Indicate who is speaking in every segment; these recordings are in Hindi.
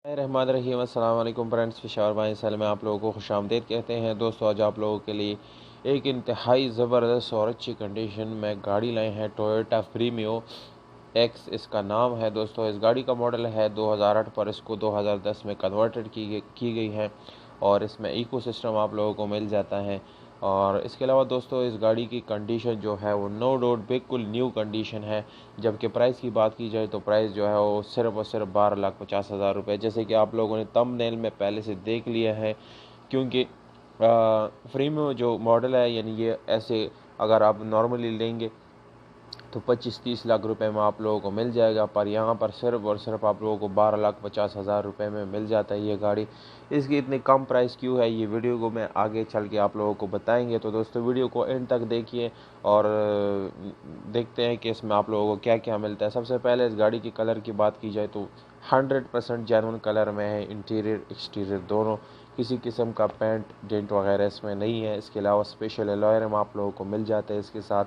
Speaker 1: रहमान रहीम अस्सलाम वालेकुम फ्रेंड्स, पेशावर भाई सल में आप लोगों को खुशामदीद कहते हैं। दोस्तों, आज आप लोगों के लिए एक इंतहाई ज़बरदस्त और अच्छी कंडीशन में गाड़ी लाए हैं। टोयोटा प्रीमियो एक्स इसका नाम है। दोस्तों, इस गाड़ी का मॉडल है 2008 पर इसको 2010 में कन्वर्टेड की गई है और इसमें इको सिस्टम आप लोगों को मिल जाता है। और इसके अलावा दोस्तों, इस गाड़ी की कंडीशन जो है वो नो डाउट बिल्कुल न्यू कंडीशन है। जबकि प्राइस की बात की जाए तो प्राइस जो है वो सिर्फ और सिर्फ 12,50,000 रुपये, जैसे कि आप लोगों ने थंबनेल में पहले से देख लिया है। क्योंकि प्रीमियो जो मॉडल है, यानी ये ऐसे अगर आप नॉर्मली लेंगे तो 25-30 लाख रुपए में आप लोगों को मिल जाएगा, पर यहाँ पर सिर्फ और सिर्फ आप लोगों को 12,50,000 रुपये में मिल जाता है ये गाड़ी। इसकी इतनी कम प्राइस क्यों है, ये वीडियो को मैं आगे चल के आप लोगों को बताएंगे। तो दोस्तों, वीडियो को एंड तक देखिए और देखते हैं कि इसमें आप लोगों को क्या क्या मिलता है। सबसे पहले इस गाड़ी की कलर की बात की जाए तो 100% जेन्युइन कलर में है, इंटीरियर एक्सटीरियर दोनों। किसी किस्म का पेंट डेंट वगैरह इसमें नहीं है। इसके अलावा स्पेशल अलॉय रिम आप लोगों को मिल जाते हैं इसके साथ,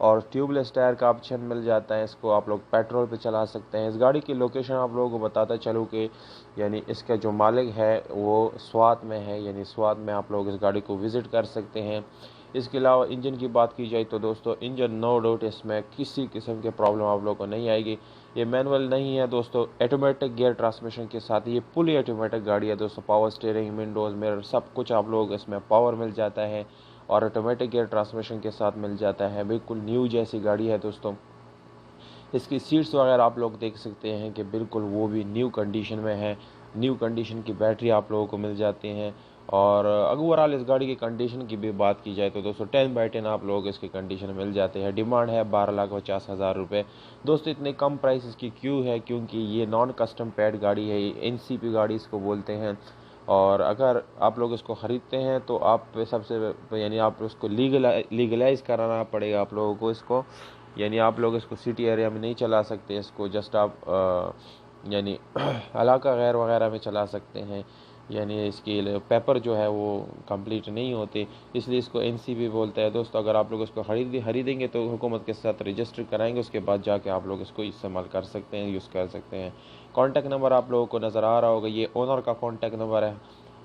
Speaker 1: और ट्यूबलेस टायर का ऑप्शन मिल जाता है। इसको आप लोग पेट्रोल पे चला सकते हैं। इस गाड़ी की लोकेशन आप लोगों को बताता चलूँ कि यानी इसका जो मालिक है वो स्वात में है, यानी स्वात में आप लोग इस गाड़ी को विज़िट कर सकते हैं। इसके अलावा इंजन की बात की जाए तो दोस्तों, इंजन नो डाउट इसमें किसी किस्म के प्रॉब्लम आप लोगों को नहीं आएगी। ये मैनुअल नहीं है दोस्तों, ऑटोमेटिक गियर ट्रांसमिशन के साथ ये फुली ऑटोमेटिक गाड़ी है दोस्तों। पावर स्टीयरिंग, विंडोज़, मिरर सब कुछ आप लोग इसमें पावर मिल जाता है और ऑटोमेटिक गियर ट्रांसमिशन के साथ मिल जाता है। बिल्कुल न्यू जैसी गाड़ी है दोस्तों। इसकी सीट्स वगैरह आप लोग देख सकते हैं कि बिल्कुल वो भी न्यू कंडीशन में है। न्यू कंडीशन की बैटरी आप लोगों को मिल जाती हैं। और ओवरऑल इस गाड़ी की कंडीशन की भी बात की जाए तो दोस्तों 10/10 आप लोग इसकी कंडीशन मिल जाते हैं। डिमांड है 12,50,000 रुपये। दोस्तों, इतने कम प्राइस इसकी क्यों है? क्योंकि ये नॉन कस्टम पैड गाड़ी है, ये NCP गाड़ी इसको बोलते हैं। और अगर आप लोग इसको ख़रीदते हैं तो आप सबसे यानी आप उसको लीगलाइज कराना पड़ेगा आप लोगों को इसको, यानी आप लोग इसको सिटी एरिया में नहीं चला सकते। इसको जस्ट आप यानी इलाका गैर वगैरह में चला सकते हैं। यानी इसकी पेपर जो है वो कंप्लीट नहीं होते, इसलिए इसको NCP बोलते हैं। दोस्तों, अगर आप लोग इसको खरीदेंगे तो हुकूमत के साथ रजिस्टर कराएंगे, उसके बाद जाके आप लोग इसको इस्तेमाल कर सकते हैं, यूज़ कर सकते हैं। कॉन्टैक्ट नंबर आप लोगों को नज़र आ रहा होगा, ये ओनर का कॉन्टैक्ट नंबर है।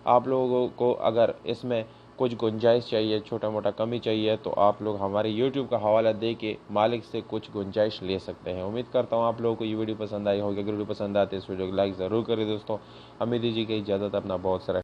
Speaker 1: आप लोगों को अगर इसमें कुछ गुंजाइश चाहिए, छोटा मोटा कमी चाहिए, तो आप लोग हमारे YouTube का हवाला दे के मालिक से कुछ गुंजाइश ले सकते हैं। उम्मीद करता हूँ आप लोगों को ये वीडियो पसंद आई होगी। अगर वीडियो पसंद आती है इस वीडियो को लाइक ज़रूर करें दोस्तों। हमें दीजिए इजाज़त, अपना बहुत सारा